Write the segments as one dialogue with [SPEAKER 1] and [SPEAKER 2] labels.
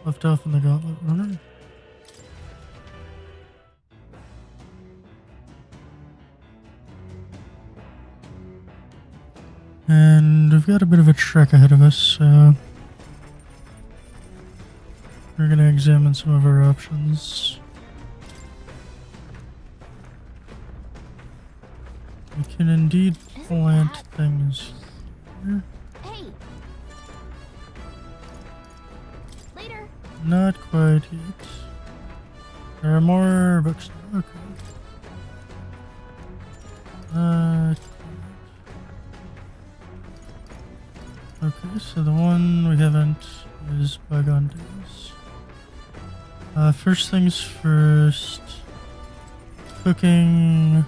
[SPEAKER 1] left off in the Gauntlet Runner. And we've got a bit of a trek ahead of us, so we're going to examine some of our options. We can indeed plant things here.
[SPEAKER 2] Hey. Later.
[SPEAKER 1] Not quite yet. There are more books. Okay. Okay, so the one we haven't is Bygone Days. First things first. Cooking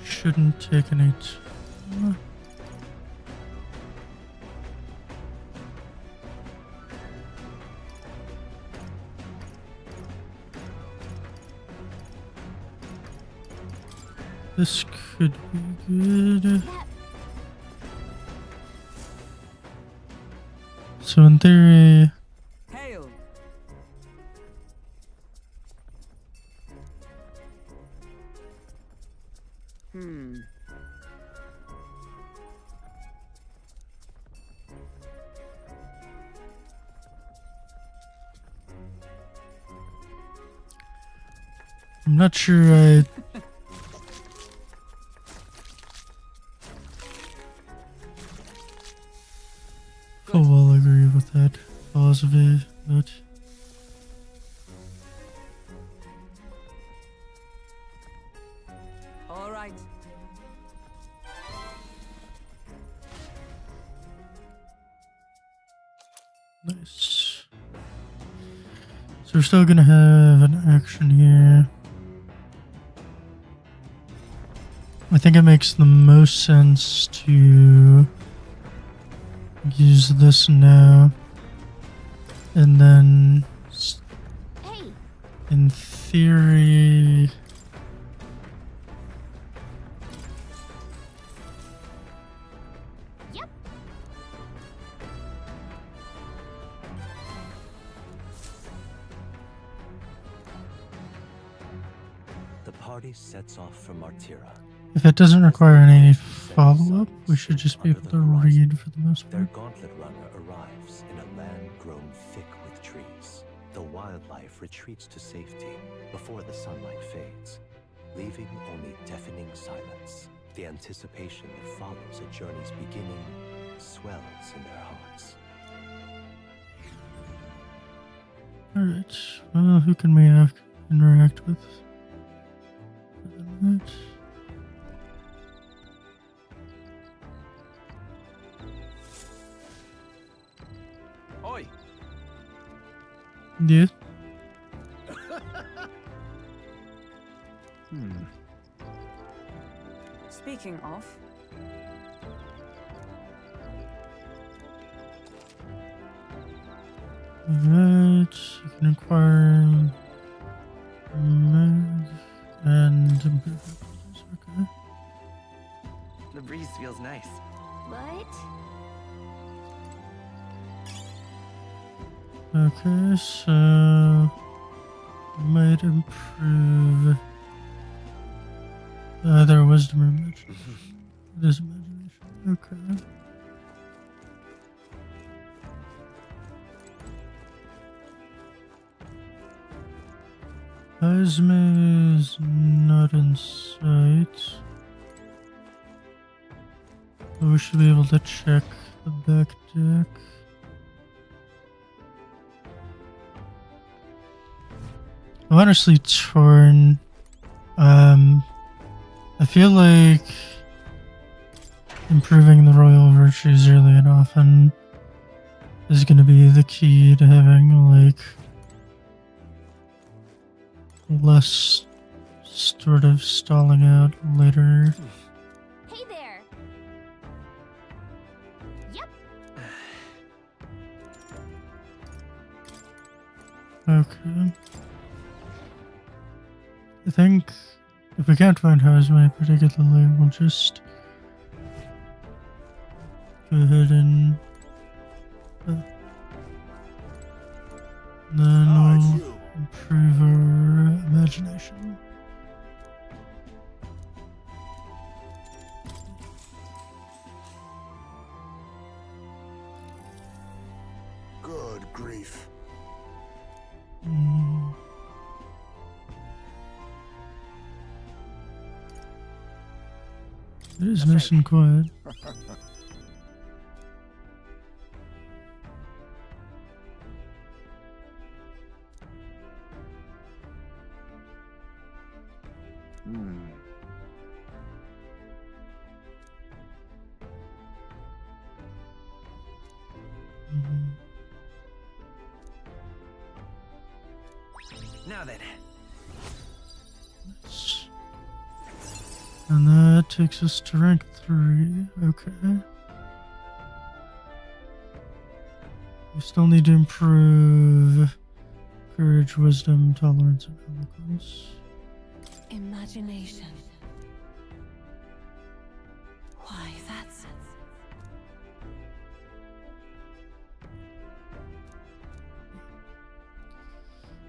[SPEAKER 1] shouldn't take any time. This could be good. So in theory,
[SPEAKER 3] Hail.
[SPEAKER 1] I'm not sure I full well agree with that philosophy, but
[SPEAKER 3] All right.
[SPEAKER 1] nice. So we're still gonna have an action here. I think it makes the most sense to use this now, and then
[SPEAKER 2] Hey.
[SPEAKER 1] in theory
[SPEAKER 2] Yep.
[SPEAKER 4] The party sets off for Martira.
[SPEAKER 1] if it doesn't require any follow-up, we should just be able to read for the most
[SPEAKER 4] Their
[SPEAKER 1] part.
[SPEAKER 4] gauntlet runner arrives in a land grown thick with trees. The wildlife retreats to safety before the sunlight fades, leaving only deafening silence. The anticipation that follows a journey's beginning swells in their hearts.
[SPEAKER 1] Alright, well, who can we interact with? Alright.
[SPEAKER 3] Oi.
[SPEAKER 1] Yeah.
[SPEAKER 3] Speaking of,
[SPEAKER 1] Alright, you can acquire mag and improvement. Okay.
[SPEAKER 5] The breeze feels nice.
[SPEAKER 2] What?
[SPEAKER 1] Okay, so might improve their wisdom or imagination. It is imagination. Okay. Esme is not in sight. But we should be able to check the back deck. I'm honestly torn. I feel like improving the royal virtues early and often is going to be the key to having like less sort of stalling out later.
[SPEAKER 2] Hey there. Yep.
[SPEAKER 1] Okay. I think if we can't find Hazme particularly, we'll just go ahead and Then
[SPEAKER 6] Ah, it's
[SPEAKER 1] we'll
[SPEAKER 6] you.
[SPEAKER 1] improve our imagination.
[SPEAKER 6] Good grief.
[SPEAKER 1] Mm. It is nice and quiet.
[SPEAKER 6] Hmm.
[SPEAKER 1] Mhm.
[SPEAKER 5] Now then.
[SPEAKER 1] Yes. And that takes us to rank 3. Okay. We still need to improve courage, wisdom, tolerance, and eloquence.
[SPEAKER 2] Imagination. Why, that's...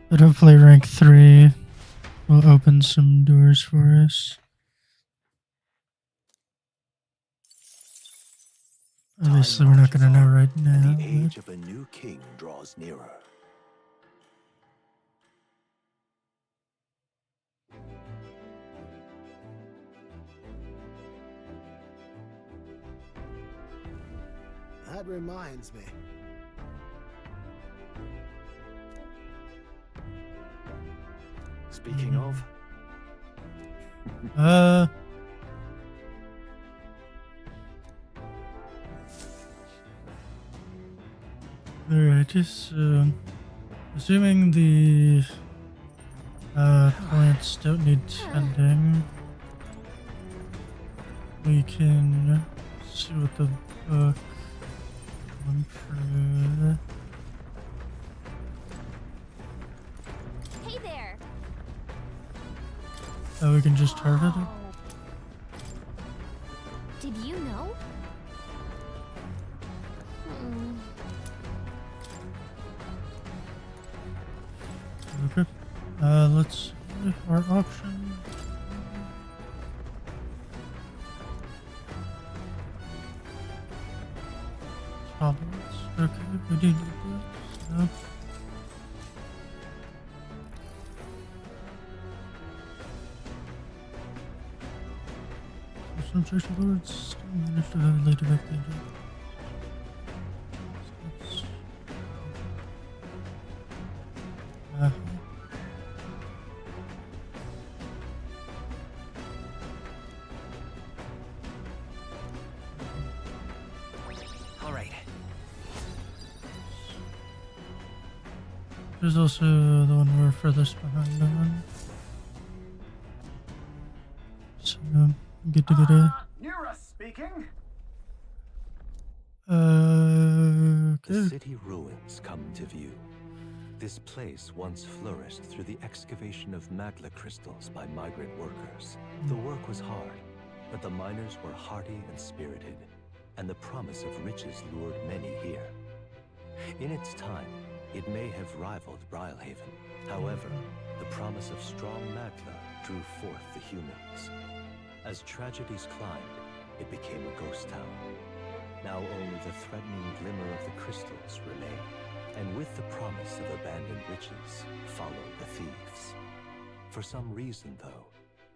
[SPEAKER 1] But hopefully rank 3 will open some doors for us. Obviously, we're not going to know right now.
[SPEAKER 4] And the
[SPEAKER 1] but-
[SPEAKER 4] age of a new king draws nearer.
[SPEAKER 6] That reminds me.
[SPEAKER 5] Speaking of,
[SPEAKER 1] Alright, just assuming the plants don't need tending, we can see what the book will improve.
[SPEAKER 2] Hey there!
[SPEAKER 1] Oh, we can just target it?
[SPEAKER 2] Did you know? Hmm.
[SPEAKER 1] Okay. Let's see our option. Tolerance. Okay, we do need that. Some social lords still manage to have later back the
[SPEAKER 5] all right.
[SPEAKER 1] There's also the one we're furthest behind on. So, good to get a.
[SPEAKER 6] Nira speaking.
[SPEAKER 4] The
[SPEAKER 1] Okay.
[SPEAKER 4] city ruins come to view. This place once flourished through the excavation of magla crystals by migrant workers. The work was hard, but the miners were hardy and spirited, and the promise of riches lured many here. In its time, it may have rivaled Brylehaven. However, the promise of strong magla drew forth the humans. As tragedies climbed, it became a ghost town. Now only the threatening glimmer of the crystals remain. And with the promise of abandoned riches followed the thieves. For some reason, though,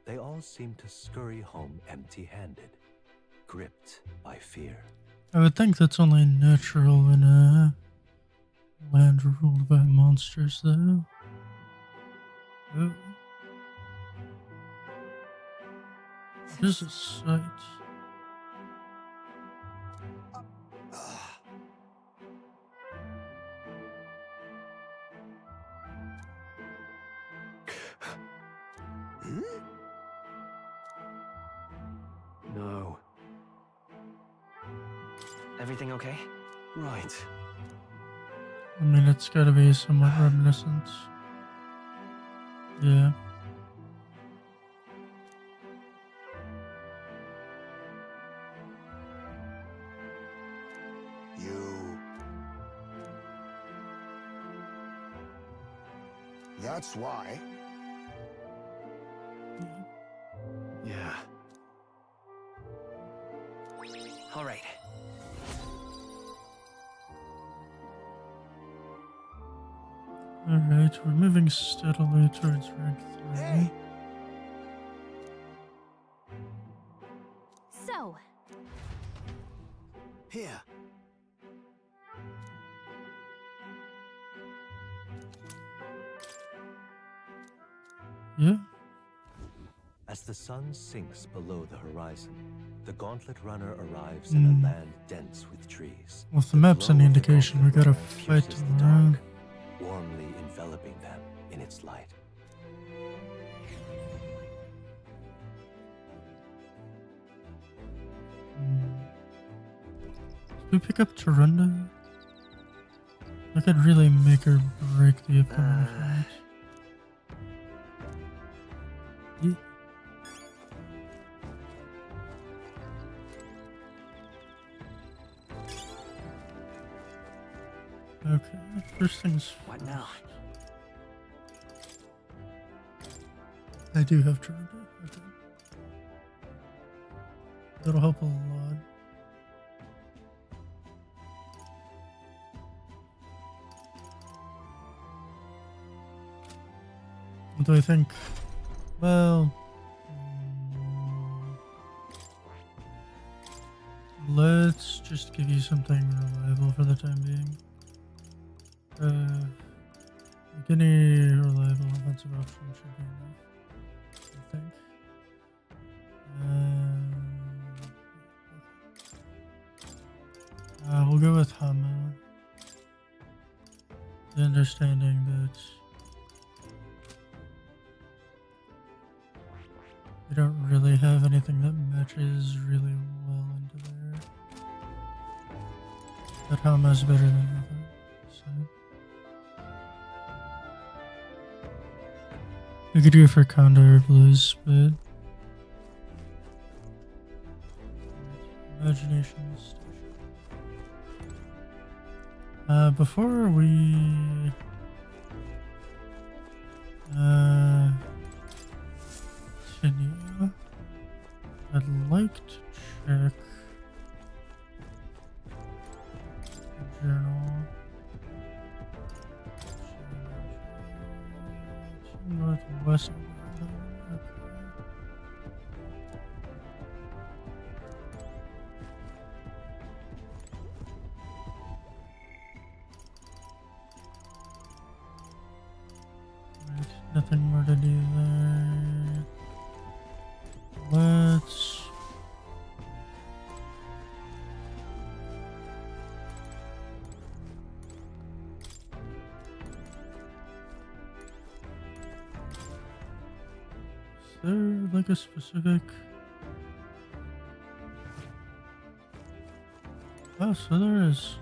[SPEAKER 4] they all seem to scurry home empty-handed, gripped by fear.
[SPEAKER 1] I would think that's only natural in a land ruled by monsters, though. Oh. This is a sight.
[SPEAKER 6] Hmm?
[SPEAKER 5] No. Everything okay?
[SPEAKER 6] Right.
[SPEAKER 1] I mean, it's gotta be somewhat reminiscent. Yeah.
[SPEAKER 6] You. That's why.
[SPEAKER 5] Yeah. All right.
[SPEAKER 1] Alright, we're moving steadily towards rank 3.
[SPEAKER 6] Hey!
[SPEAKER 2] So,
[SPEAKER 6] Here.
[SPEAKER 1] Yeah.
[SPEAKER 4] As the sun sinks below the horizon, the Gauntlet Runner arrives in a land dense with trees.
[SPEAKER 1] Well, if the map's any
[SPEAKER 4] glow of the
[SPEAKER 1] indication, we
[SPEAKER 4] Gauntlet
[SPEAKER 1] gotta
[SPEAKER 4] Runner
[SPEAKER 1] fight
[SPEAKER 4] pierces
[SPEAKER 1] them
[SPEAKER 4] the
[SPEAKER 1] around.
[SPEAKER 4] dark, warmly enveloping them in its light.
[SPEAKER 1] Did we pick up Tarunda? That could really make or break the upcoming fight. Yeah. Okay, first things
[SPEAKER 5] What
[SPEAKER 1] first.
[SPEAKER 5] now?
[SPEAKER 1] I do have Tarunda. Okay. That'll help a lot. What do I think? Well, let's just give you something reliable for the time being. Like any reliable offensive option should be enough, I think. We'll go with Hama. The understanding that we don't really have anything that matches really well into there. But Hama's better than nothing. So we could go for Condor Blues, but imagination station. Before we continue, I'd like to check the journal. Northwest. Okay. Right, nothing more to do there. Let's is there like a specific oh, so there is.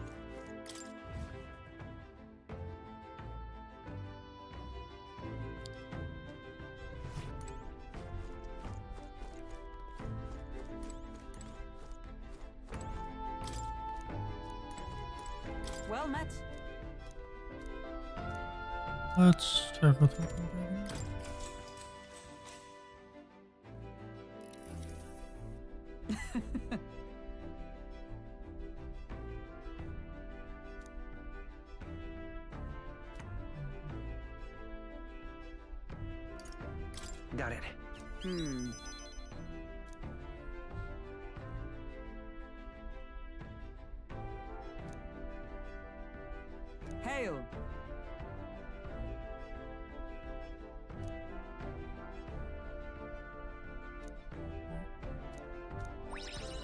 [SPEAKER 3] Well met.
[SPEAKER 1] Let's check with what
[SPEAKER 5] Got it.
[SPEAKER 3] Hail.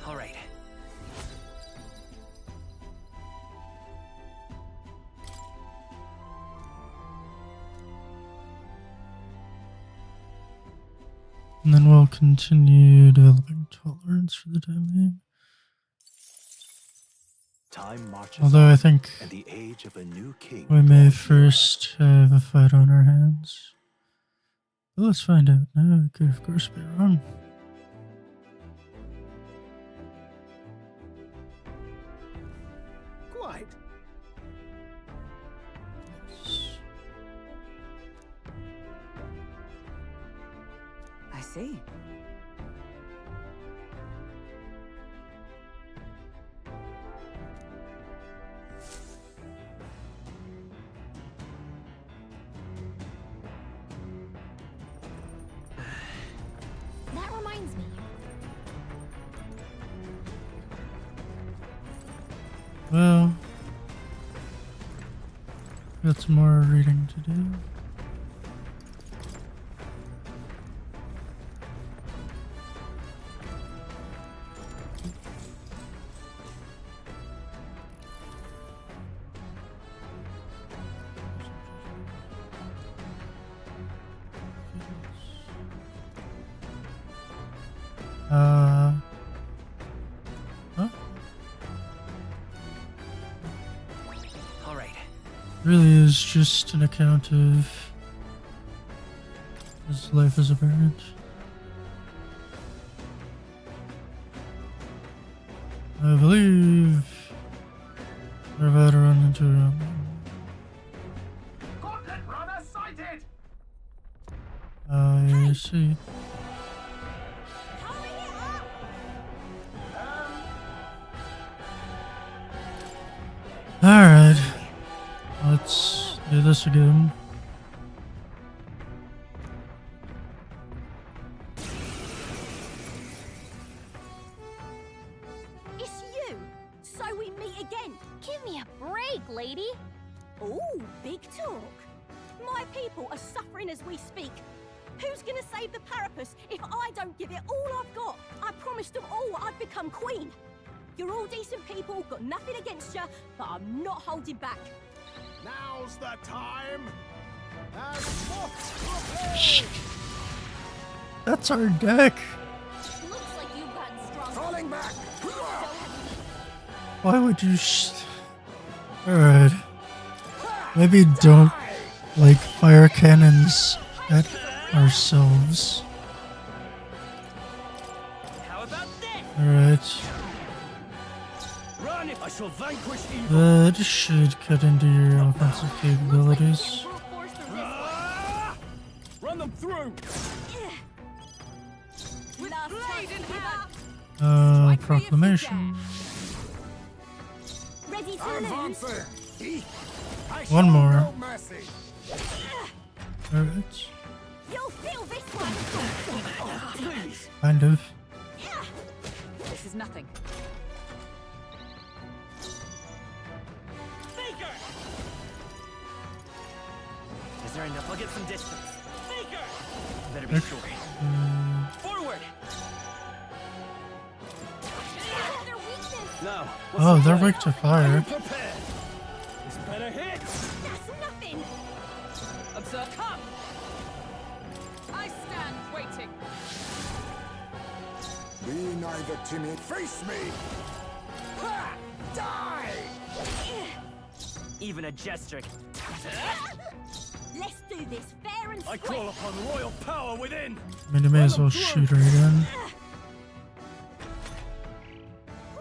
[SPEAKER 5] All right.
[SPEAKER 1] and then we'll continue developing tolerance for the time being.
[SPEAKER 4] Time marches
[SPEAKER 1] Although I
[SPEAKER 4] on,
[SPEAKER 1] think
[SPEAKER 4] and the age of a new king
[SPEAKER 1] we may
[SPEAKER 4] draws near.
[SPEAKER 1] first have a fight on our hands. But let's find out now. I could, of course, be wrong.
[SPEAKER 6] Quite.
[SPEAKER 1] Yes.
[SPEAKER 3] see.
[SPEAKER 2] That reminds me.
[SPEAKER 1] Well, got some more reading to do. Huh?
[SPEAKER 5] All right.
[SPEAKER 1] Really is just an account of his life as a parent. I believe I've had to run into him.
[SPEAKER 6] Gauntlet runner sighted!
[SPEAKER 1] I see.
[SPEAKER 2] Hurry it up!
[SPEAKER 1] Alright. Let's do this again.
[SPEAKER 7] It's you! So we meet again!
[SPEAKER 2] Give me a break, lady.
[SPEAKER 7] Ooh, big talk! My people are suffering as we speak. Who's gonna save the Parapus if I don't give it all I've got? I promised them all I'd become queen. You're all decent people, got nothing against you, but I'm not holding back.
[SPEAKER 6] Now's the time! And prepare!
[SPEAKER 1] That's our deck.
[SPEAKER 2] Looks like you've gotten stronger.
[SPEAKER 6] Falling back!
[SPEAKER 2] So have
[SPEAKER 1] Why would you Alright. Maybe don't like fire cannons at ourselves.
[SPEAKER 5] How about this?
[SPEAKER 1] Alright.
[SPEAKER 5] Run! I shall vanquish evil.
[SPEAKER 1] That should cut into your offensive capabilities.
[SPEAKER 2] brute force through this.
[SPEAKER 5] Ah! Run them through.
[SPEAKER 7] Last chance to give up.
[SPEAKER 1] Proclamation.
[SPEAKER 7] Ready to
[SPEAKER 6] I'm
[SPEAKER 7] lose?
[SPEAKER 6] advancing! I
[SPEAKER 1] One
[SPEAKER 6] show
[SPEAKER 1] more.
[SPEAKER 6] no mercy!
[SPEAKER 1] Alright.
[SPEAKER 7] You'll feel this one!
[SPEAKER 5] Please.
[SPEAKER 1] Kind of.
[SPEAKER 3] This is nothing.
[SPEAKER 5] Faker! Is there enough? I'll get some distance. Faker! Better be sure. Forward!
[SPEAKER 2] Their weakness.
[SPEAKER 5] No.
[SPEAKER 1] Oh, they're weak to fire.
[SPEAKER 5] Prepare. This better hit.
[SPEAKER 7] That's nothing!
[SPEAKER 3] Observe. Come! I stand waiting.
[SPEAKER 6] Be neither timid. Face me! Ha! Die!
[SPEAKER 5] Even a gesture.
[SPEAKER 7] Let's do this fair and
[SPEAKER 5] I
[SPEAKER 7] square.
[SPEAKER 5] call upon royal power within.
[SPEAKER 1] I mean, you may as well shoot her again.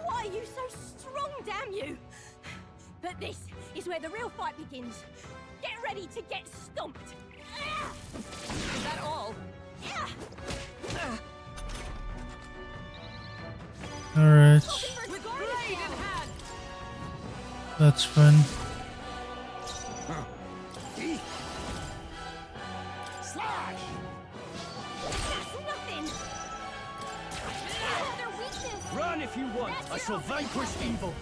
[SPEAKER 7] Why are you so strong, damn you? But this is where the real fight begins. Get ready to get stomped.
[SPEAKER 3] Is that all?
[SPEAKER 1] Alright.
[SPEAKER 3] With blade in hand.
[SPEAKER 1] That's fun.
[SPEAKER 6] Slash!
[SPEAKER 7] That's nothing.
[SPEAKER 2] Their weakness.
[SPEAKER 5] Run if you want. I shall vanquish evil.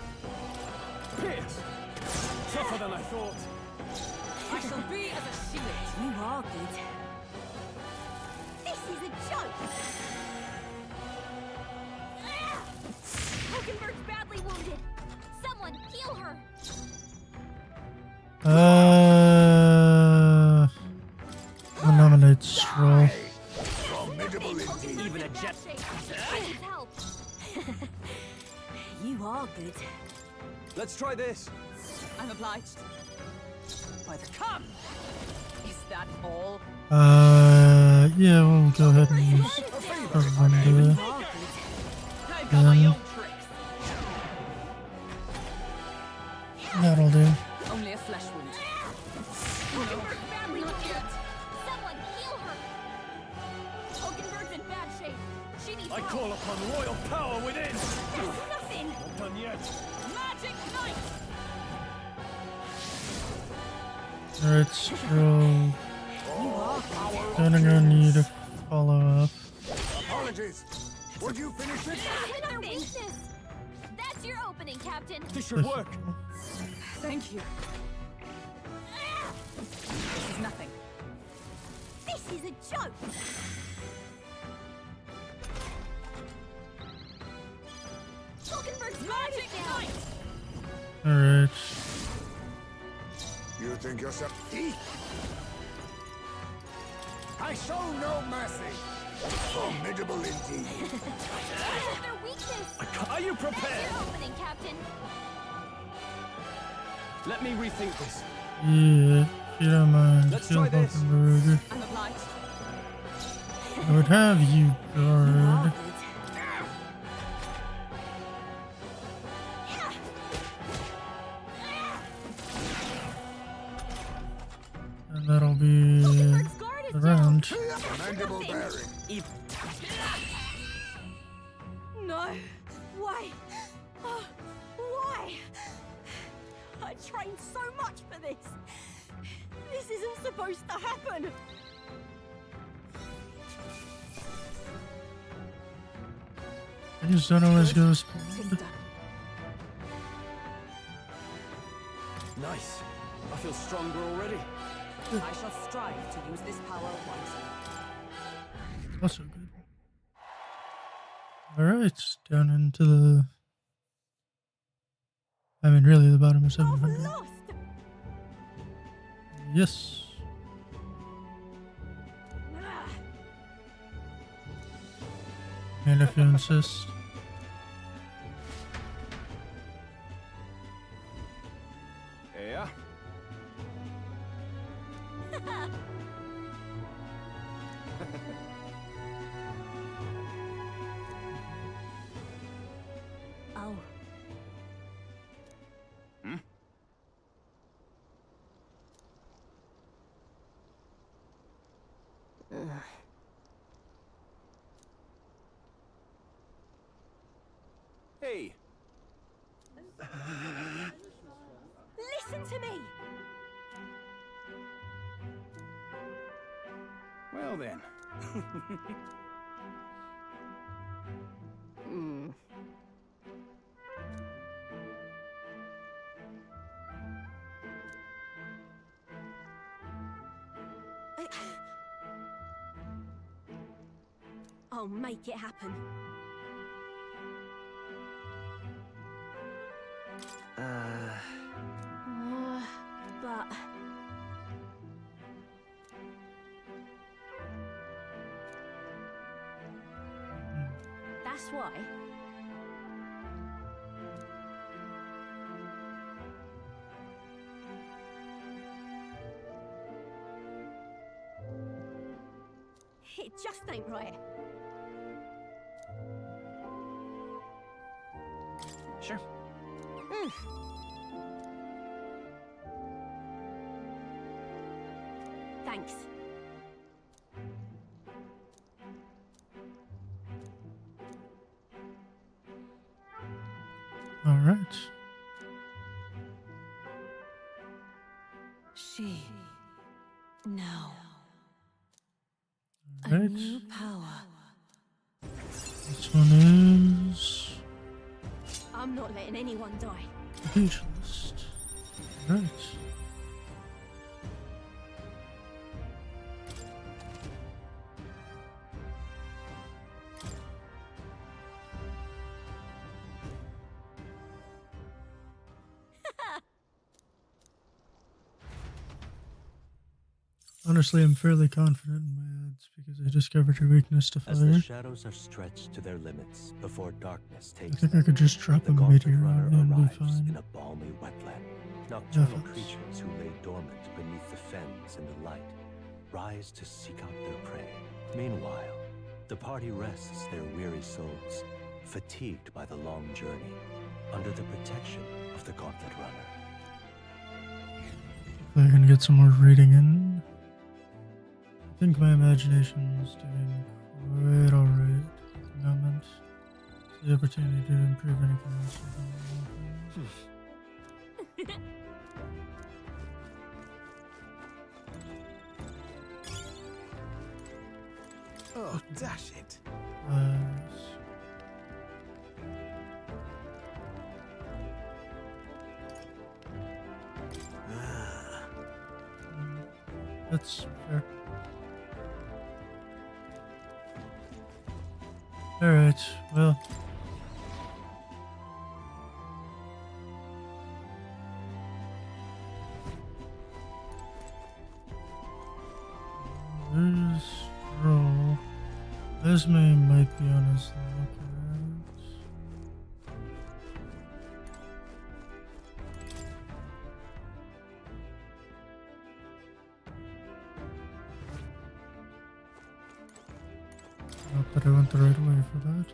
[SPEAKER 5] Pierce. Tougher than I thought.
[SPEAKER 3] I shall be as a shield.
[SPEAKER 7] You are good. This is a joke.
[SPEAKER 2] Hockenberg's badly wounded. Someone heal her.
[SPEAKER 1] I'll nominate Stroll.
[SPEAKER 6] Formidable indeed.
[SPEAKER 5] Even a jet.
[SPEAKER 2] I need help.
[SPEAKER 7] You are good.
[SPEAKER 5] Let's try this.
[SPEAKER 3] I'm obliged. By the come! Is that all?
[SPEAKER 1] Yeah, we'll go ahead and use Armanda.
[SPEAKER 7] You are good.
[SPEAKER 3] I've got my own tricks.
[SPEAKER 1] That'll do.
[SPEAKER 3] Only a flesh wound.
[SPEAKER 2] Hockenberg's badly wounded. Someone heal her. Hulkenberg's in bad shape. She needs
[SPEAKER 5] I
[SPEAKER 2] help.
[SPEAKER 5] call upon royal power within!
[SPEAKER 7] There's nothing!
[SPEAKER 5] Not done yet.
[SPEAKER 3] Magic Knight!
[SPEAKER 1] Alright, so gonna need a follow up.
[SPEAKER 6] Apologies. Would you finish it?
[SPEAKER 2] Hit their weakness. That's your opening, Captain.
[SPEAKER 5] This should work.
[SPEAKER 3] Thank you. This is nothing.
[SPEAKER 7] This is a joke!
[SPEAKER 2] Hulkenberg's
[SPEAKER 3] Magic Knight!
[SPEAKER 1] Alright.
[SPEAKER 6] You think yourself eat? I show no mercy. Formidable indeed.
[SPEAKER 2] Hit their weakness.
[SPEAKER 5] Are you
[SPEAKER 2] That's
[SPEAKER 5] prepared?
[SPEAKER 2] your opening, Captain.
[SPEAKER 5] Let me rethink this.
[SPEAKER 1] Yeah, if you don't mind,
[SPEAKER 5] Let's
[SPEAKER 1] kill
[SPEAKER 5] try this.
[SPEAKER 1] Hulkenberg.
[SPEAKER 3] I'm obliged.
[SPEAKER 1] I would have you guard. And that'll be
[SPEAKER 2] Hulkenberg's guard is
[SPEAKER 1] the
[SPEAKER 2] down.
[SPEAKER 1] round.
[SPEAKER 6] Commendable bearing.
[SPEAKER 7] No! Why? Oh, why? I trained so much for this! This isn't supposed to happen!
[SPEAKER 1] I just don't always go as
[SPEAKER 3] It's done.
[SPEAKER 5] Nice. I feel stronger already.
[SPEAKER 3] I shall strive to use this power wisely.
[SPEAKER 1] also good. Alright, down into the... I mean, really, the bottom of
[SPEAKER 7] I've
[SPEAKER 1] 700.
[SPEAKER 7] lost!
[SPEAKER 1] Yes.
[SPEAKER 7] Ah,
[SPEAKER 1] And if you insist.
[SPEAKER 5] Yeah.
[SPEAKER 7] oh.
[SPEAKER 5] Hey.
[SPEAKER 7] Listen to me!
[SPEAKER 5] Well then.
[SPEAKER 7] I'll make it happen. But... That's why. It just ain't right.
[SPEAKER 5] Sure.
[SPEAKER 7] Thanks.
[SPEAKER 1] Alright.
[SPEAKER 3] She. Now. A
[SPEAKER 1] Alright.
[SPEAKER 3] new power.
[SPEAKER 1] This one is
[SPEAKER 7] I'm not letting anyone die.
[SPEAKER 1] Pugilist. Alright. Honestly, I'm fairly confident in my odds because I discovered your weakness to
[SPEAKER 4] As the
[SPEAKER 1] fire.
[SPEAKER 4] shadows are stretched to their limits before darkness
[SPEAKER 1] I
[SPEAKER 4] takes
[SPEAKER 1] think I
[SPEAKER 4] them,
[SPEAKER 1] could just drop a
[SPEAKER 4] the gauntlet
[SPEAKER 1] meteor
[SPEAKER 4] runner
[SPEAKER 1] on it and be
[SPEAKER 4] arrives
[SPEAKER 1] fine.
[SPEAKER 4] in a balmy wetland. Nocturnal
[SPEAKER 1] Definitely.
[SPEAKER 4] creatures who lay dormant beneath the fens in the light rise to seek out their prey. Meanwhile, the party rests their weary souls, fatigued by the long journey, under the protection of the gauntlet runner.
[SPEAKER 1] Hopefully I can get some more reading in. I think my imagination's doing quite alright at the moment. It's the opportunity to improve anything else.
[SPEAKER 6] Oh, dash it.
[SPEAKER 1] That's fair. Alright, well. There's roll. Esme might be on his lookout. Not that I went the right way for that.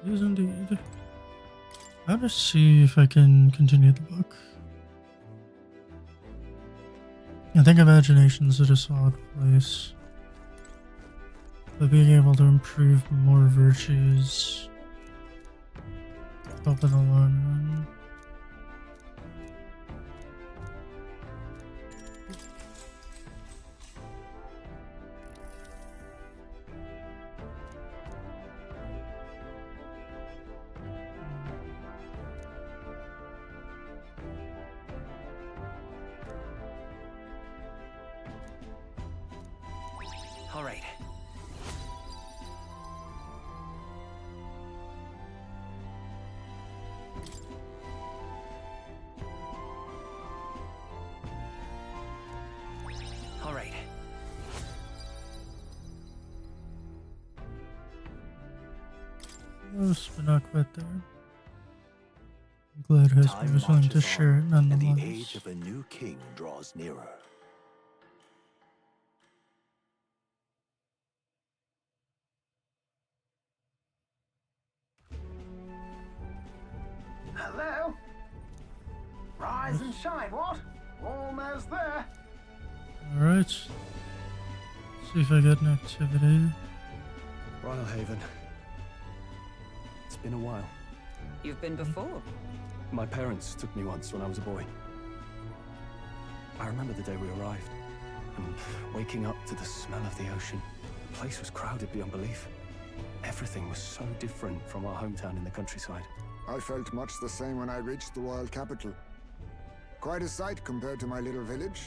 [SPEAKER 1] Yes, indeed. I'll just see if I can continue the book. I think imagination's at a solid place. But being able to improve more virtues help in the long run.
[SPEAKER 4] All right. All right.
[SPEAKER 1] Close, but not quite there. I'm glad Hesby was willing to
[SPEAKER 4] marches
[SPEAKER 1] share it
[SPEAKER 4] on,
[SPEAKER 1] nonetheless.
[SPEAKER 4] and the age of a new king draws nearer.
[SPEAKER 5] Hello? Rise and shine, what? Almost there.
[SPEAKER 1] Alright. See if I get an activity.
[SPEAKER 8] Haven. It's been a while.
[SPEAKER 3] You've been before.
[SPEAKER 8] My parents took me once when I was a boy. I remember the day we arrived, and waking up to the smell of the ocean. The place was crowded beyond belief. Everything was so different from our hometown in the countryside.
[SPEAKER 6] I felt much the same when I reached the royal capital. Quite a sight compared to my little village,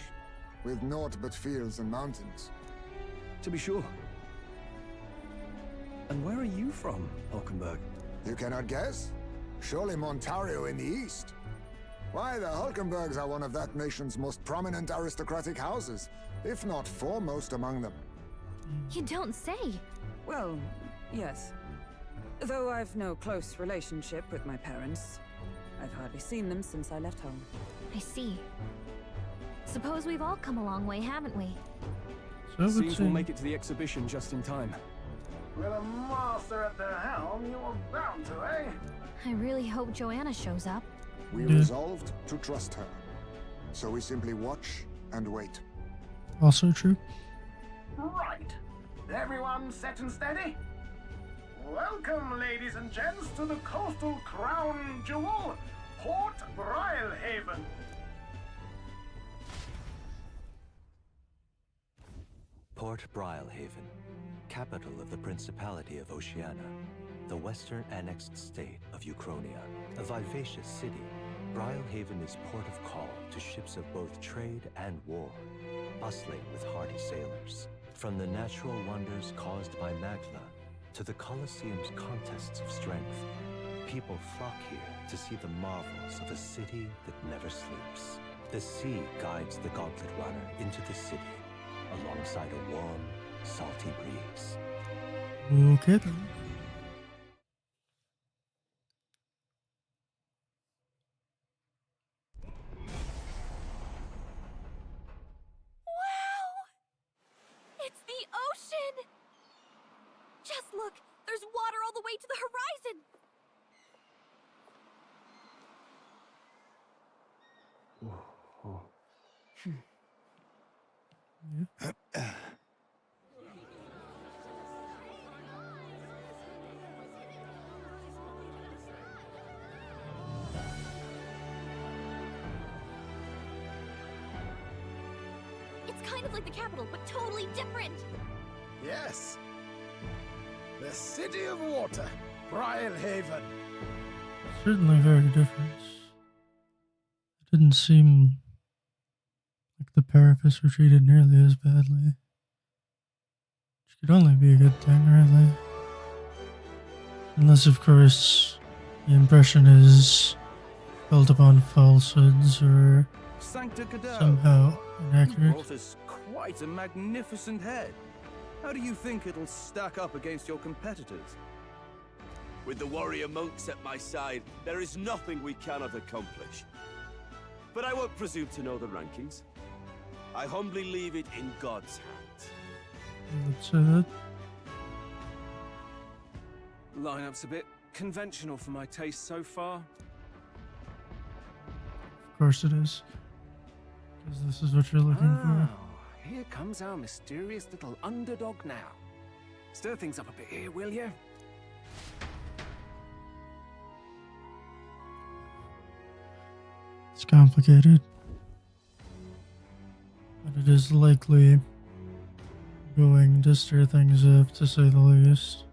[SPEAKER 6] with naught but fields and mountains.
[SPEAKER 8] To be sure. And where are you from, Hulkenberg?
[SPEAKER 6] You cannot guess? Surely Montario in the east. Why, the Hulkenbergs are one of that nation's most prominent aristocratic houses, if not foremost among them.
[SPEAKER 2] You don't say.
[SPEAKER 3] Well, yes. Though I've no close relationship with my parents. I've hardly seen them since I left home.
[SPEAKER 2] I see. Suppose we've all come a long way, haven't we?
[SPEAKER 1] So I would
[SPEAKER 8] Seems
[SPEAKER 1] say
[SPEAKER 8] we'll make it to the exhibition just in time.
[SPEAKER 5] With a master at the helm, you were bound to, eh?
[SPEAKER 2] I really hope Joanna shows up.
[SPEAKER 6] We
[SPEAKER 1] Yeah.
[SPEAKER 6] resolved to trust her. So we simply watch and wait.
[SPEAKER 1] also true.
[SPEAKER 5] Right. Everyone set and steady? Welcome, ladies and gents, to the coastal crown jewel, Port Brilehaven.
[SPEAKER 4] Port Brilehaven, capital of the Principality of Oceania, the western annexed state of Uchronia. A vivacious city, Brilehaven is port of call to ships of both trade and war, bustling with hardy sailors. From the natural wonders caused by Magla to the Colosseum's contests of strength, people flock here to see the marvels of a city that never sleeps. The sea guides the gauntlet runner into the city, alongside a warm, salty breeze.
[SPEAKER 1] Okay then.
[SPEAKER 2] Just look! There's water all the way to the horizon! It's kind of like the capital, but totally different!
[SPEAKER 5] Yes. The City of Water, Briarhaven.
[SPEAKER 1] Certainly very different. It didn't seem like the Parapets were treated nearly as badly. Which could only be a good thing, really. Unless, of course, the impression is built upon falsehoods or
[SPEAKER 8] Sancta Cadeau.
[SPEAKER 1] somehow
[SPEAKER 8] You
[SPEAKER 1] inaccurate.
[SPEAKER 8] brought us quite a magnificent head. How do you think it'll stack up against your competitors?
[SPEAKER 9] With the warrior monks at my side, there is nothing we cannot accomplish. But I won't presume to know the rankings. I humbly leave it in God's hands.
[SPEAKER 1] Let's say that.
[SPEAKER 10] Lineup's a bit conventional for my taste so far.
[SPEAKER 1] Of course it is. Because this is what you're looking for.
[SPEAKER 10] Here comes our mysterious little underdog now. Stir things up a bit here, will you?
[SPEAKER 1] It's complicated. But it is likely going to stir things up, to say the least.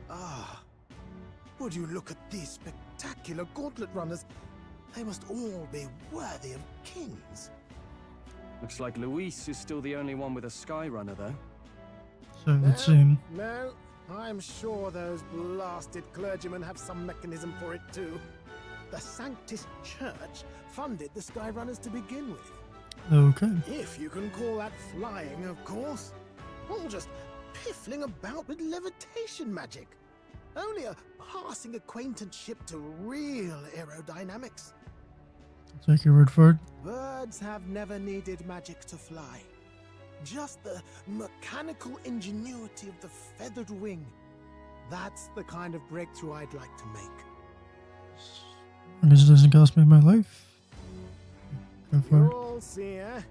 [SPEAKER 5] Ah, would you look at these spectacular gauntlet runners? They must all be worthy of kings.
[SPEAKER 8] Looks like Luis is still the only one with a Skyrunner, though.
[SPEAKER 1] So it would seem.
[SPEAKER 5] No, I'm sure those blasted clergymen have some mechanism for it too. The Sanctus Church funded the Skyrunners to begin with.
[SPEAKER 1] Okay.
[SPEAKER 5] If you can call that flying, of course. All just piffling about with levitation magic. Only a passing acquaintanceship to real aerodynamics.
[SPEAKER 1] I'll take your word for it.
[SPEAKER 5] Birds have never needed magic to fly. Just the mechanical ingenuity of the feathered wing. That's the kind of breakthrough I'd like to make.
[SPEAKER 1] As long as it doesn't cost me my life. Go for it.
[SPEAKER 5] You'll see, eh?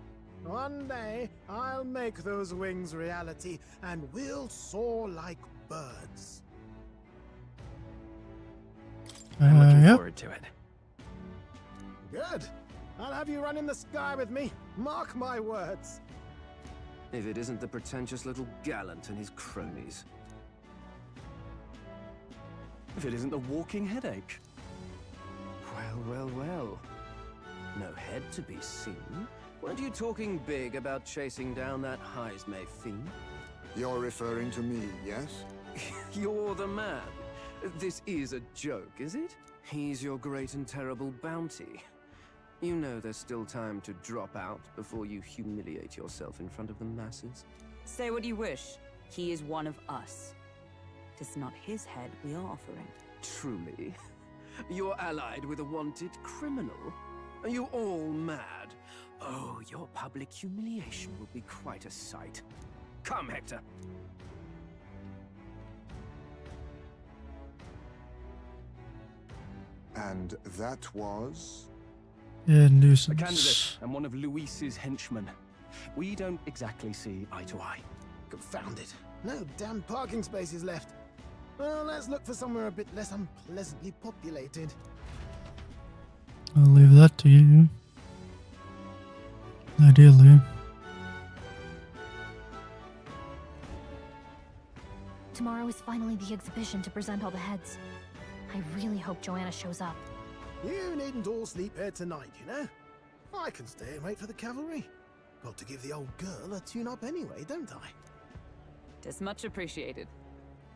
[SPEAKER 5] One day, I'll make those wings reality, and we'll soar like birds.
[SPEAKER 10] I'm looking
[SPEAKER 1] Yep.
[SPEAKER 10] forward to it.
[SPEAKER 5] Good. I'll have you run in the sky with me. Mark my words.
[SPEAKER 10] If it isn't the pretentious little gallant and his cronies.
[SPEAKER 8] If it isn't the walking headache.
[SPEAKER 10] Well, well, well. No head to be seen. Weren't you talking big about chasing down that Heismay fiend?
[SPEAKER 6] You're referring to me, yes?
[SPEAKER 10] You're the man. This is a joke, is it? He's your great and terrible bounty. You know there's still time to drop out before you humiliate yourself in front of the masses.
[SPEAKER 3] Say what you wish. He is one of us. Tis not his head we are offering.
[SPEAKER 10] Truly? You're allied with a wanted criminal? Are you all mad? Oh, your public humiliation will be quite a sight. Come, Hector.
[SPEAKER 6] And that was?
[SPEAKER 1] Yeah,
[SPEAKER 8] A
[SPEAKER 1] nuisance.
[SPEAKER 8] candidate and one of Luis's henchmen. We don't exactly see eye to eye.
[SPEAKER 5] Confound it. No damn parking spaces left. Well, let's look for somewhere a bit less unpleasantly populated.
[SPEAKER 1] I'll leave that to you. Ideally.
[SPEAKER 2] Tomorrow is finally the exhibition to present all the heads. I really hope Joanna shows up.
[SPEAKER 5] You needn't all sleep here tonight, you know? I can stay and wait for the cavalry. Got to give the old girl a tune-up anyway, don't I?
[SPEAKER 3] Tis much appreciated.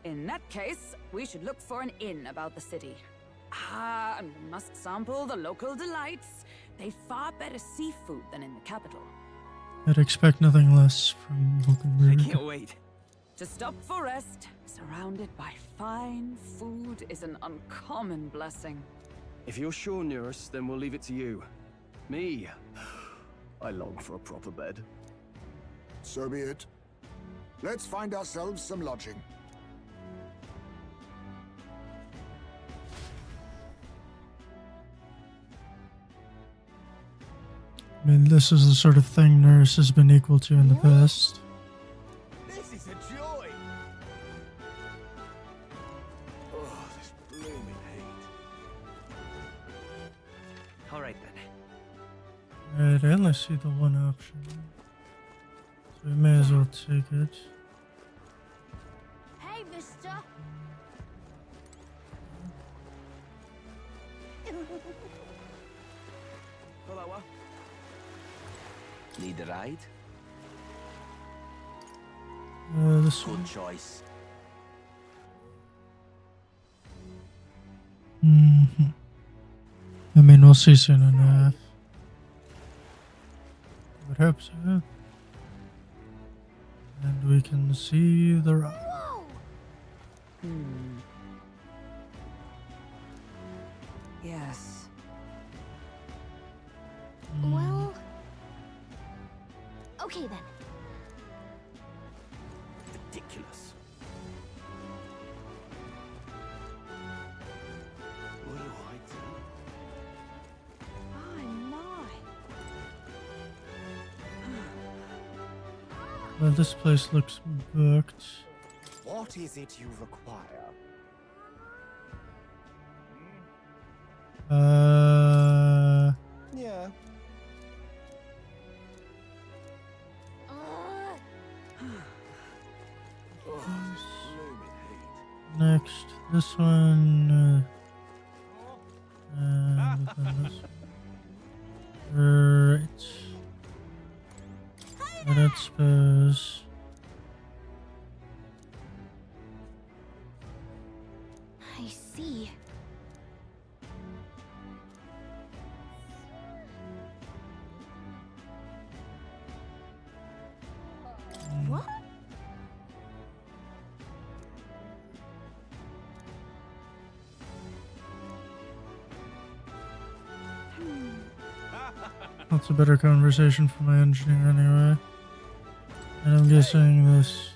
[SPEAKER 3] In that case, we should look for an inn about the city. Ah, and we must sample the local delights. They've far better seafood than in the capital.
[SPEAKER 1] I'd expect nothing less from
[SPEAKER 10] I
[SPEAKER 1] Vulcan.
[SPEAKER 10] can't wait.
[SPEAKER 3] To stop for rest, surrounded by fine food, is an uncommon blessing.
[SPEAKER 8] If you're sure, Nurse, then we'll leave it to you. Me? I long for a proper bed.
[SPEAKER 6] So be it. Let's find ourselves some lodging.
[SPEAKER 1] I mean, this is the sort of thing Nurse has been equal to in the past.
[SPEAKER 9] This is a joy! Oh, this blooming heat.
[SPEAKER 11] Alright then.
[SPEAKER 1] Alright, I only see the one option. So we may as well take it.
[SPEAKER 7] Hey, mister.
[SPEAKER 9] Hello,
[SPEAKER 11] Need a ride?
[SPEAKER 1] This one.
[SPEAKER 11] Good choice.
[SPEAKER 1] I mean, we'll see soon enough. I would hope so. And we can see the rock.
[SPEAKER 3] Yes.
[SPEAKER 2] Well... Okay then.
[SPEAKER 9] ridiculous. What do I do?
[SPEAKER 7] My, my.
[SPEAKER 1] Well, this place looks booked.
[SPEAKER 4] What is it you require? Yeah.
[SPEAKER 1] Next, this one. And then this one. Right. I don't suppose.
[SPEAKER 2] I see. What?
[SPEAKER 1] That's a better conversation for my engineer anyway. And I'm guessing this.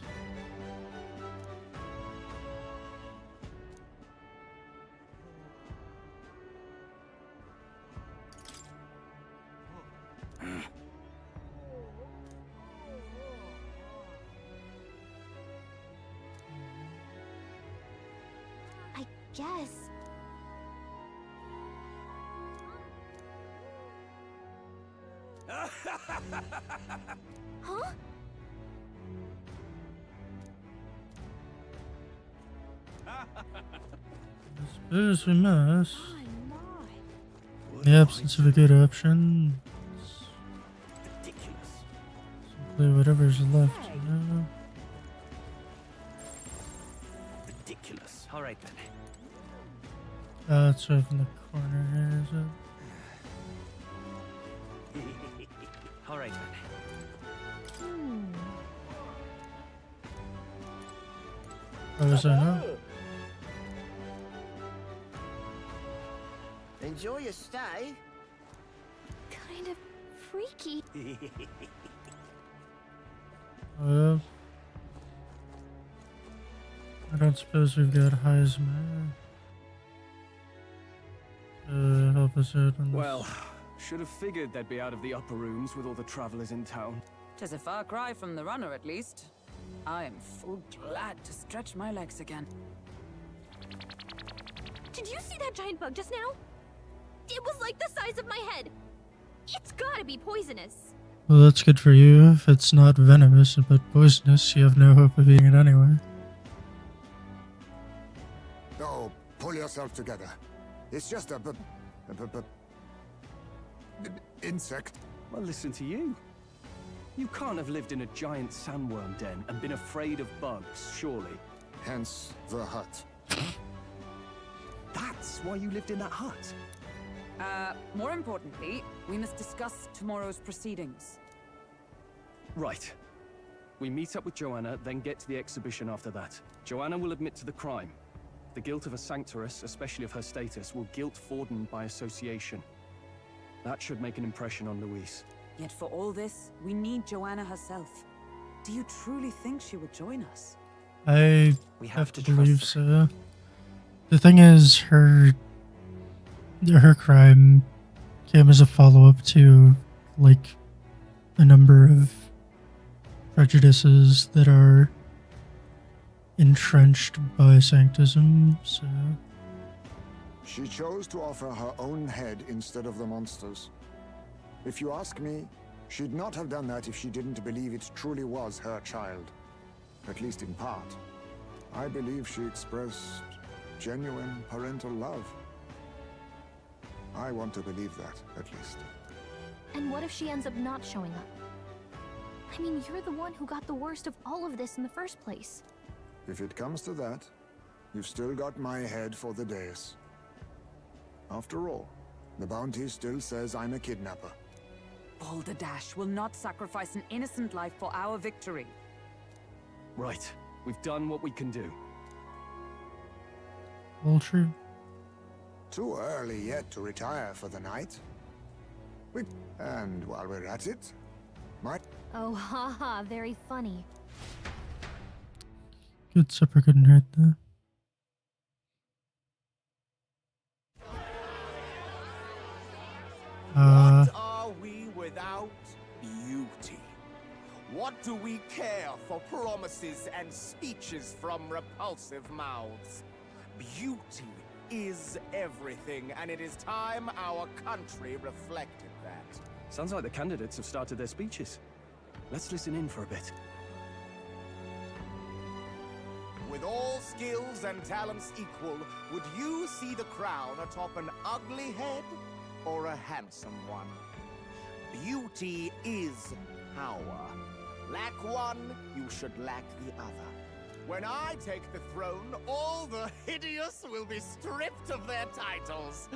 [SPEAKER 2] I guess. Huh?
[SPEAKER 1] I suppose we must.
[SPEAKER 7] My, my.
[SPEAKER 1] In the absence of a good option,
[SPEAKER 9] Ridiculous.
[SPEAKER 1] simply whatever's left. You know?
[SPEAKER 9] Ridiculous.
[SPEAKER 11] Alright then.
[SPEAKER 1] It's over in the corner here, is it?
[SPEAKER 11] Alright then.
[SPEAKER 1] Oh, is that no?
[SPEAKER 11] Enjoy your stay.
[SPEAKER 2] Kind of freaky.
[SPEAKER 1] Well, I don't suppose we've got Heisman to help us out on this.
[SPEAKER 8] Well, should have figured they'd be out of the upper rooms with all the travelers in town.
[SPEAKER 3] 'Tis a far cry from the runner, at least. I am full glad to stretch my legs again.
[SPEAKER 2] Did you see that giant bug just now? It was like the size of my head. It's gotta be poisonous.
[SPEAKER 1] Well, that's good for you. If it's not venomous but poisonous, you have no hope of eating it anyway.
[SPEAKER 6] Oh, pull yourself together. It's just a insect.
[SPEAKER 8] Well, listen to you. You can't have lived in a giant sandworm den and been afraid of bugs, surely.
[SPEAKER 6] Hence the hut.
[SPEAKER 8] That's why you lived in that hut.
[SPEAKER 3] More importantly, we must discuss tomorrow's proceedings.
[SPEAKER 8] Right. We meet up with Joanna, then get to the exhibition after that. Joanna will admit to the crime. The guilt of a sanctoress, especially of her status, will guilt Forden by association. That should make an impression on Louise.
[SPEAKER 3] Yet for all this, we need Joanna herself. Do you truly think she would join us?
[SPEAKER 1] I
[SPEAKER 11] We
[SPEAKER 1] have to believe so. The thing is, her crime came as a follow-up to, like, a number of prejudices that are entrenched by sanctism, so...
[SPEAKER 6] She chose to offer her own head instead of the monster's. If you ask me, she'd not have done that if she didn't believe it truly was her child. At least in part. I believe she expressed genuine parental love. I want to believe that, at least.
[SPEAKER 2] And what if she ends up not showing up? I mean, you're the one who got the worst of all of this in the first place.
[SPEAKER 6] If it comes to that, you've still got my head for the dais. After all, the bounty still says I'm a kidnapper.
[SPEAKER 3] Balderdash will not sacrifice an innocent life for our victory.
[SPEAKER 8] Right. We've done what we can do.
[SPEAKER 1] All true.
[SPEAKER 6] Too early yet to retire for the night. And while we're at it,
[SPEAKER 2] Oh, haha, very funny.
[SPEAKER 1] Good supper couldn't hurt, though.
[SPEAKER 12] What are we without beauty? What do we care for promises and speeches from repulsive mouths? Beauty is everything, and it is time our country reflected that.
[SPEAKER 8] Sounds like the candidates have started their speeches. Let's listen in for a bit.
[SPEAKER 12] With all skills and talents equal, would you see the crown atop an ugly head or a handsome one? Beauty is power. Lack one, you should lack the other. When I take the throne, all the hideous will be stripped of their titles.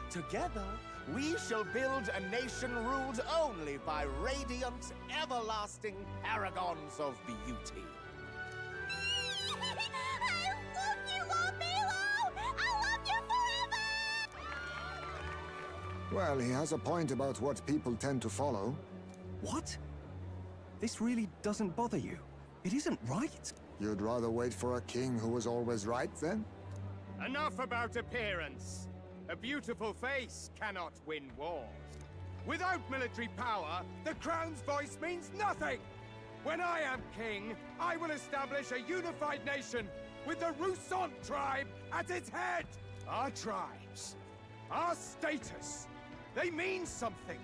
[SPEAKER 12] Together, we shall build a nation ruled only by radiant, everlasting paragons of beauty.
[SPEAKER 7] I love you, Milo! I love you forever!
[SPEAKER 6] well, he has a point about what people tend to follow.
[SPEAKER 8] What? This really doesn't bother you? It isn't right.
[SPEAKER 6] You'd rather wait for a king who was always right, then?
[SPEAKER 12] Enough about appearance. A beautiful face cannot win wars. Without military power, the crown's voice means nothing. When I am king, I will establish a unified nation with the Rousant tribe at its head. Our tribes, our status, they mean something.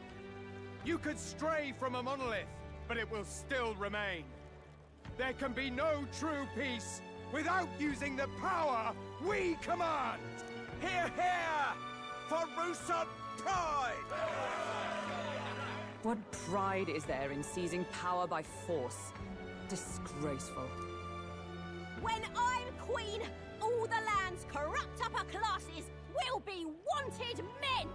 [SPEAKER 12] You could stray from a monolith, but it will still remain. There can be no true peace without using the power we command. Hear, hear! For Rousant pride!
[SPEAKER 3] What pride is there in seizing power by force? Disgraceful.
[SPEAKER 7] When I'm queen, all the land's corrupt upper classes will be wanted men!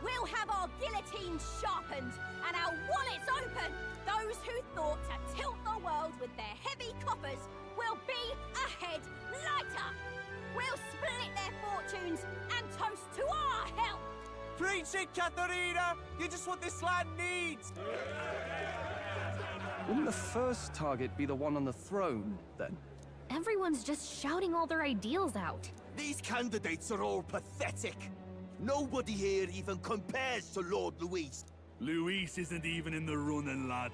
[SPEAKER 7] We'll have our guillotines sharpened and our wallets open. Those who thought to tilt the world with their heavy coffers will be a head lighter. We'll split their fortunes and toast to our help.
[SPEAKER 12] Preach it, Katharina! You're just what this land needs!
[SPEAKER 8] Wouldn't the first target be the one on the throne, then?
[SPEAKER 2] Everyone's just shouting all their ideals out.
[SPEAKER 9] These candidates are all pathetic. Nobody here even compares to Lord Luis.
[SPEAKER 13] Luis isn't even in the running, lad.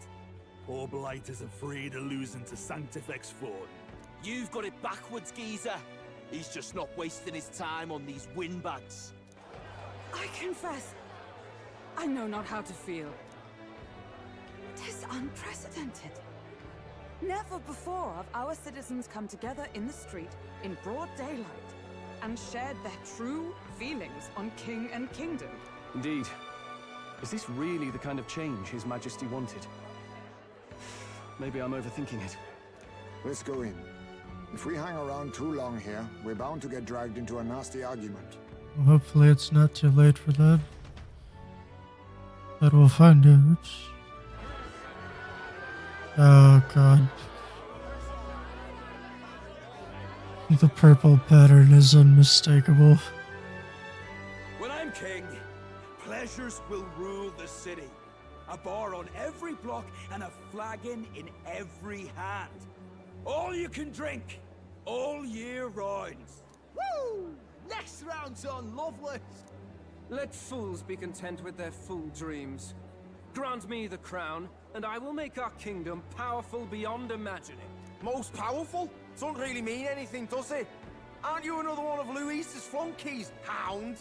[SPEAKER 13] Poor Blight is afraid of losing to Sanctifex Ford.
[SPEAKER 9] You've got it backwards, geezer. He's just not wasting his time on these windbags.
[SPEAKER 3] I confess, I know not how to feel. 'Tis unprecedented. Never before have our citizens come together in the street in broad daylight and shared their true feelings on king and kingdom.
[SPEAKER 8] Indeed. Is this really the kind of change His Majesty wanted? Maybe I'm overthinking it.
[SPEAKER 6] Let's go in. If we hang around too long here, we're bound to get dragged into a nasty argument.
[SPEAKER 1] Well, hopefully it's not too late for that. But we'll find out. Oh god. The purple pattern is unmistakable.
[SPEAKER 9] When I'm king, pleasures will rule the city.
[SPEAKER 13] a bar on every block, and a flagon in every hand. All you can drink, all year round.
[SPEAKER 11] Woo! Next round's on Lovelace.
[SPEAKER 10] Let fools be content with their fool dreams. Grant me the crown, and I will make our kingdom powerful beyond imagining.
[SPEAKER 14] Most powerful? Doesn't really mean anything, does it? Aren't you another one of Louise's flunkies, hound?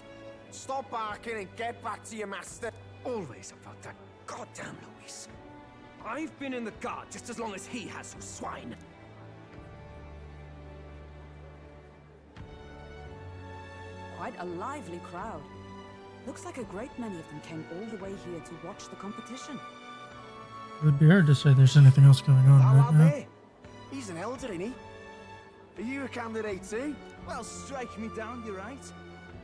[SPEAKER 14] Stop barking and get back to your master.
[SPEAKER 10] Always about that goddamn Luis. I've been in the guard just as long as he has, you swine.
[SPEAKER 3] Quite a lively crowd. Looks like a great many of them came all the way here to watch the competition.
[SPEAKER 1] It would be hard to say there's anything else going on
[SPEAKER 14] That
[SPEAKER 1] right
[SPEAKER 14] lad
[SPEAKER 1] now.
[SPEAKER 14] there, he's an elder, isn't he? Are you a candidate too?
[SPEAKER 11] Well, strike me down, you're right.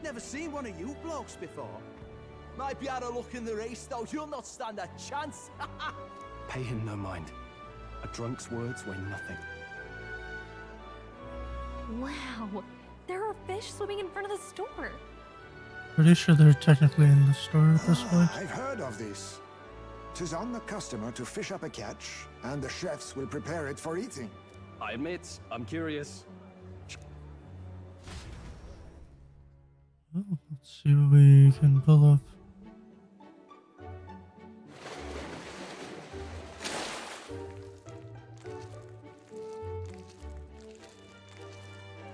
[SPEAKER 11] Never seen one of you blokes before. Might be out of luck in the race, though. You'll not stand a chance.
[SPEAKER 8] Pay him no mind. A drunk's words weigh nothing.
[SPEAKER 2] Wow, there are fish swimming in front of the store.
[SPEAKER 1] Pretty sure they're technically in the store at this point.
[SPEAKER 6] I've heard of this. 'Tis on the customer to fish up a catch, and the chefs will prepare it for eating.
[SPEAKER 8] I admit, I'm curious.
[SPEAKER 1] Oh, let's see what we can pull up.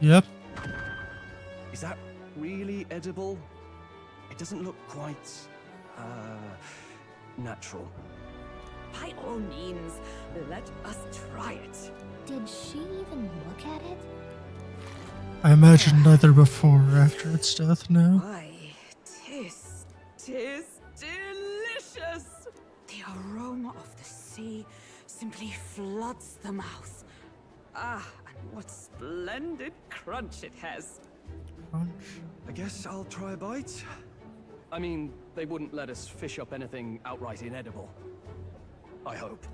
[SPEAKER 1] Yep.
[SPEAKER 8] Is that really edible? It doesn't look quite, natural.
[SPEAKER 3] By all means, let us try it.
[SPEAKER 2] Did she even look at it?
[SPEAKER 1] I imagine neither before or after its death now.
[SPEAKER 3] Why, tis delicious! The aroma of the sea simply floods the mouth. Ah, and what splendid crunch it has.
[SPEAKER 1] Crunch.
[SPEAKER 8] I guess I'll try a bite. I mean, they wouldn't let us fish up anything outright inedible. I hope.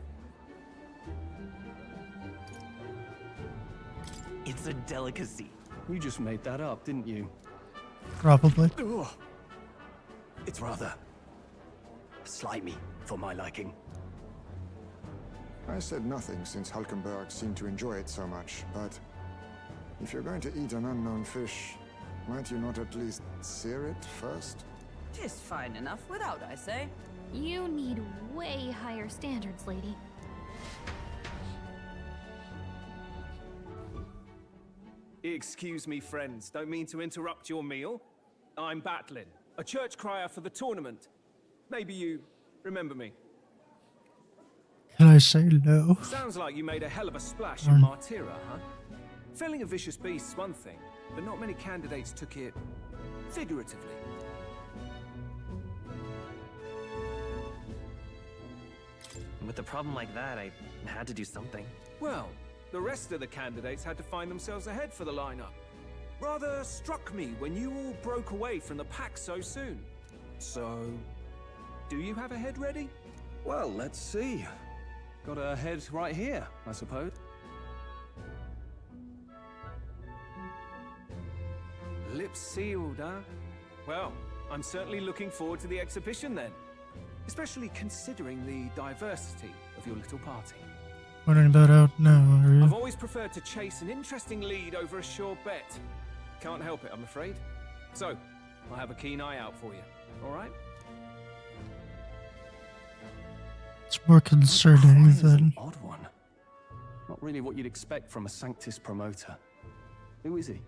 [SPEAKER 11] It's a delicacy.
[SPEAKER 8] You just made that up, didn't you?
[SPEAKER 1] Probably.
[SPEAKER 8] Ugh. It's rather slimy for my liking.
[SPEAKER 6] I said nothing since Hulkenberg seemed to enjoy it so much, but if you're going to eat an unknown fish, might you not at least sear it first?
[SPEAKER 3] Tis fine enough without, I say.
[SPEAKER 2] You need way higher standards, lady.
[SPEAKER 10] Excuse me, friends. Don't mean to interrupt your meal. I'm Batlin, a church crier for the tournament. Maybe you remember me.
[SPEAKER 1] Can I say no?
[SPEAKER 10] Sounds like you made a hell of a splash in Martyra, huh? Felling a vicious beast's one thing, but not many candidates took it figuratively.
[SPEAKER 11] With a problem like that, I had to do something.
[SPEAKER 10] Well, the rest of the candidates had to find themselves ahead for the lineup. Rather struck me when you all broke away from the pack so soon. So, do you have a head ready?
[SPEAKER 8] Well, let's see. Got a head right here, I suppose.
[SPEAKER 10] Lips sealed, huh? Well, I'm certainly looking forward to the exhibition then. Especially considering the diversity of your little party.
[SPEAKER 1] Pointing that out now, are you?
[SPEAKER 10] I've always preferred to chase an interesting lead over a sure bet. Can't help it, I'm afraid. So, I'll have a keen eye out for you, alright?
[SPEAKER 1] It's more concerning
[SPEAKER 8] Is
[SPEAKER 1] than...
[SPEAKER 8] an odd one. Not really what you'd expect from a Sanctus promoter. Who is he?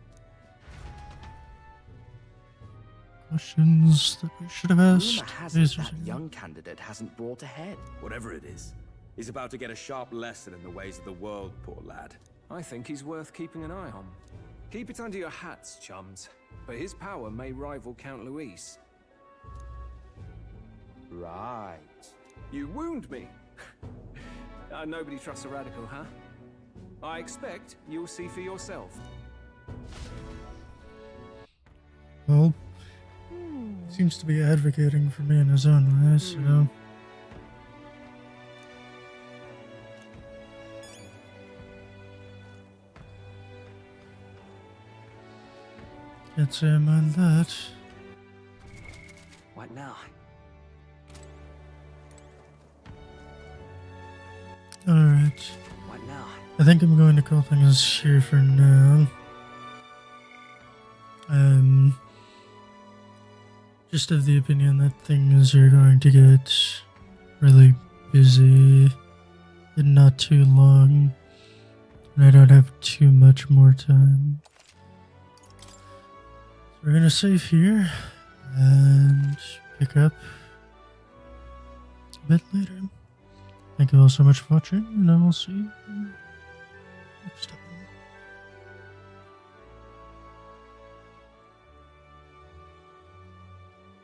[SPEAKER 1] Questions that we should have asked.
[SPEAKER 11] Rumor has
[SPEAKER 1] These
[SPEAKER 11] it
[SPEAKER 1] are
[SPEAKER 11] that
[SPEAKER 1] some-
[SPEAKER 11] young candidate hasn't brought ahead.
[SPEAKER 9] Whatever it is, he's about to get a sharp lesson in the ways of the world, poor lad.
[SPEAKER 10] I think he's worth keeping an eye on. Keep it under your hats, chums. But his power may rival Count Luis.
[SPEAKER 11] Right.
[SPEAKER 10] You wound me. Nobody trusts a radical, huh? I expect you'll see for yourself.
[SPEAKER 1] Well, seems to be advocating for me in his own way, so... Can't say I mind that.
[SPEAKER 11] What now?
[SPEAKER 1] Alright.
[SPEAKER 10] What now?
[SPEAKER 1] I think I'm going to call things here for now. Just of the opinion that things are going to get really busy in not too long, and I don't have too much more time. So we're gonna save here and pick up a bit later. Thank you all so much for watching, and I will see you next time.